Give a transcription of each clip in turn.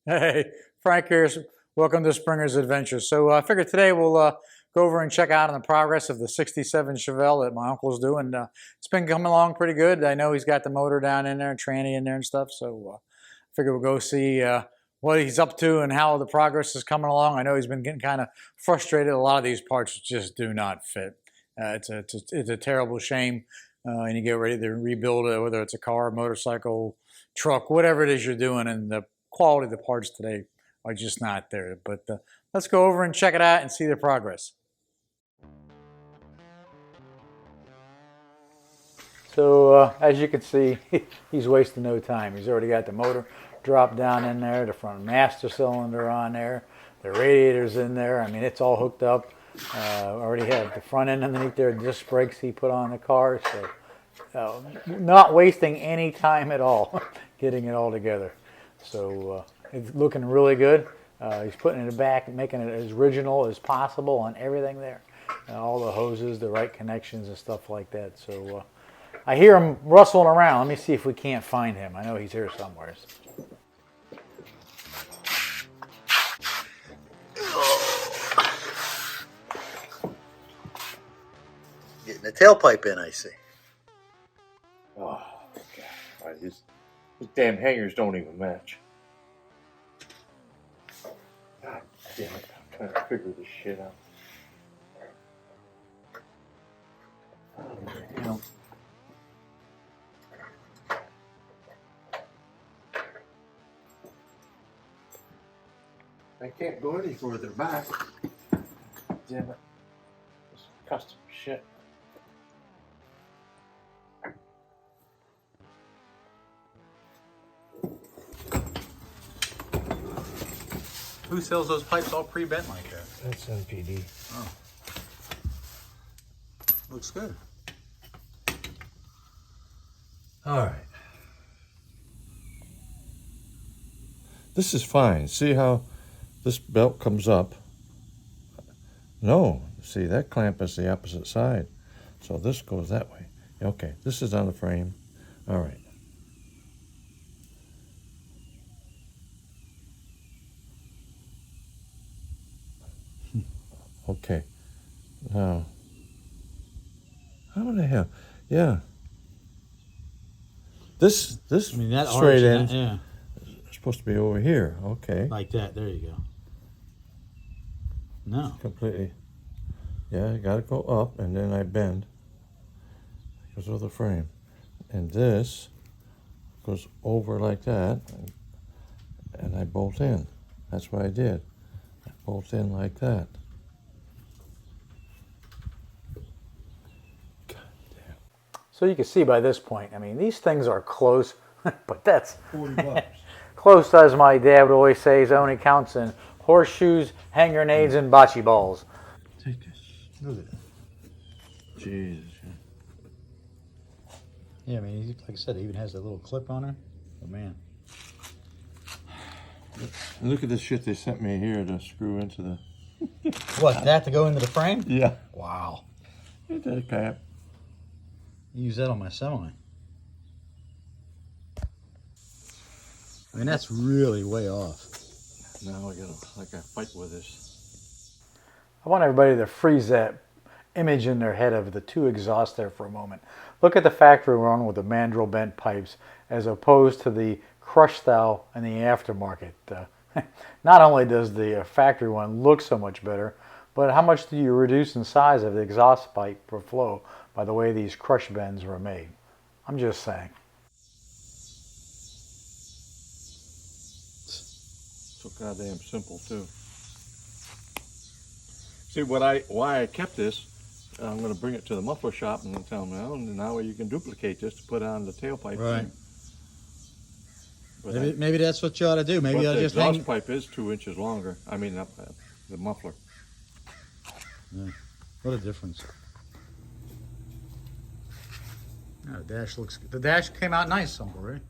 Hey, Frank here. Welcome to Springer's Adventures. So I figured today we'll go over and check out on the progress of the 67 Chevelle that my uncle's doing. It's been coming along pretty good. I know he's got the motor down in there, tranny in there and stuff. So I figured we'll go see what he's up to and how the progress is coming along. I know he's been getting kind of frustrated. A lot of these parts just do not fit. It's a terrible shame. And you get ready to rebuild it, whether it's a car, motorcycle, truck, whatever it is you're doing, and the quality of the parts today are just not there. But let's go over and check it out and see the progress. So as you can see, he's wasting no time. He's already got the motor dropped down in there, the front master cylinder on there, the radiator's in there. I mean, it's all hooked up. Already have the front end underneath there, disc brakes he put on the car. So not wasting any time at all getting it all together. So it's looking really good. He's putting it back, making it as original as possible on everything there. All the hoses, the right connections and stuff like that. So I hear him rustling around. Let me see if we can't find him. I know he's here somewhere. Getting the tailpipe in, I see. Oh, God. These damn hangers don't even match. God damn it. I'm trying to figure this shit out. You I can't go any further back. Damn it. This custom shit. Who sells those pipes all pre-bent like that? That's NPD. Oh. Looks good. All right. This is fine. See how this belt comes up? No. See, that clamp is the opposite side. So this goes that way. Okay, this is on the frame. All right. Okay. Now, how the hell? Yeah. This I mean, that straight arch, end yeah, is supposed to be over here. Okay. like that. There you go. No. Completely. Yeah, I got to go up, and then I bend because of the frame. And this goes over like that, and I bolt in. That's what I did. I bolt in like that. So you can see by this point, I mean, these things are close, but that's 40 bucks. close, as my dad would always say, is only counts in horseshoes, hand grenades, and bocce balls. Take this. Look at that. Jesus. Yeah, I mean, like I said, it even has a little clip on it. Oh, man. And look at this shit they sent me here to screw into the... What, that to go into the frame? Yeah. Wow. Ain't that a cap? Use that on my semi. I mean, that's really way off. Now I gotta fight with this. I want everybody to freeze that image in their head of the two exhausts there for a moment. Look at the factory one with the mandrel bent pipes as opposed to the crush style in the aftermarket. Not only does the factory one look so much better, but how much do you reduce in size of the exhaust pipe per flow by the way these crush bends were made? I'm just saying. So goddamn simple too. See why I kept this. I'm going to bring it to the muffler shop and tell them now you can duplicate this to put on the tailpipe. Right. But Maybe that's what you ought to do. Maybe you ought to just the hang. exhaust pipe is 2 inches longer. I mean, the muffler. Yeah. What a difference. Yeah, the dash came out nice, Uncle Ray.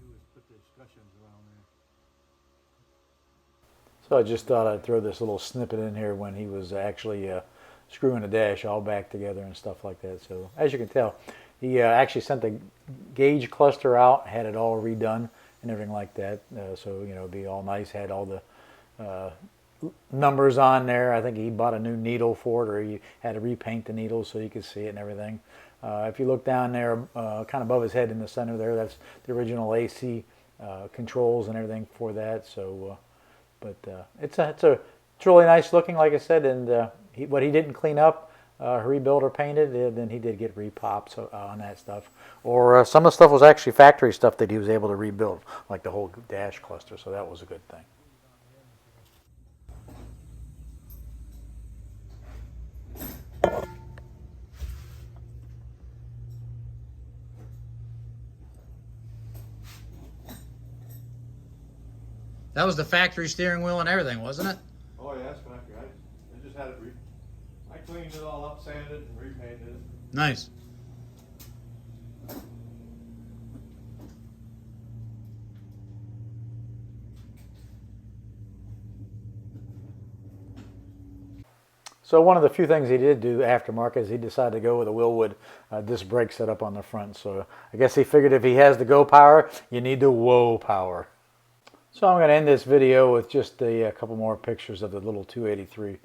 So I just thought I'd throw this little snippet in here when he was actually screwing the dash all back together and stuff like that. So as you can tell, he actually sent the gauge cluster out, had it all redone, and everything like that. So it'd be all nice. Had all the numbers on there. I think he bought a new needle for it, or he had to repaint the needles so you could see it and everything. If you look down there, kind of above his head in the center there, that's the original AC controls and everything for that. So, it's really nice looking, like I said. And what he didn't clean up, rebuild or painted, then he did get repops on that stuff. Or some of the stuff was actually factory stuff that he was able to rebuild, like the whole dash cluster. So that was a good thing. That was the factory steering wheel and everything, wasn't it? Oh yeah, that's factory. I just had it. I cleaned it all up, sanded it, and repainted it. Nice. So one of the few things he did do aftermarket is he decided to go with a Willwood disc brake setup on the front. So I guess he figured if he has the go power, you need the whoa power. So I'm going to end this video with just a couple more pictures of the little 283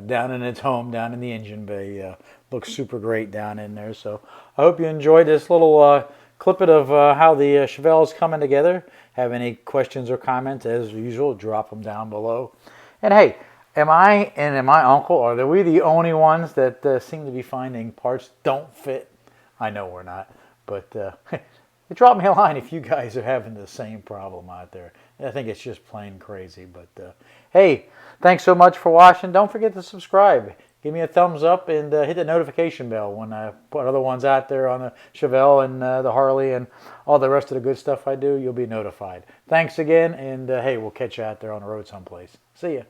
down in its home, down in the engine bay. Looks super great down in there. So I hope you enjoyed this little clip of how the Chevelle is coming together. Have any questions or comments, as usual, drop them down below. And hey, am I and my uncle, are we the only ones that seem to be finding parts don't fit? I know we're not, but drop me a line if you guys are having the same problem out there. I think it's just plain crazy. But hey, thanks so much for watching. Don't forget to subscribe. Give me a thumbs up and hit the notification bell when I put other ones out there on the Chevelle and the Harley and all the rest of the good stuff I do. You'll be notified. Thanks again, and hey, we'll catch you out there on the road someplace. See ya.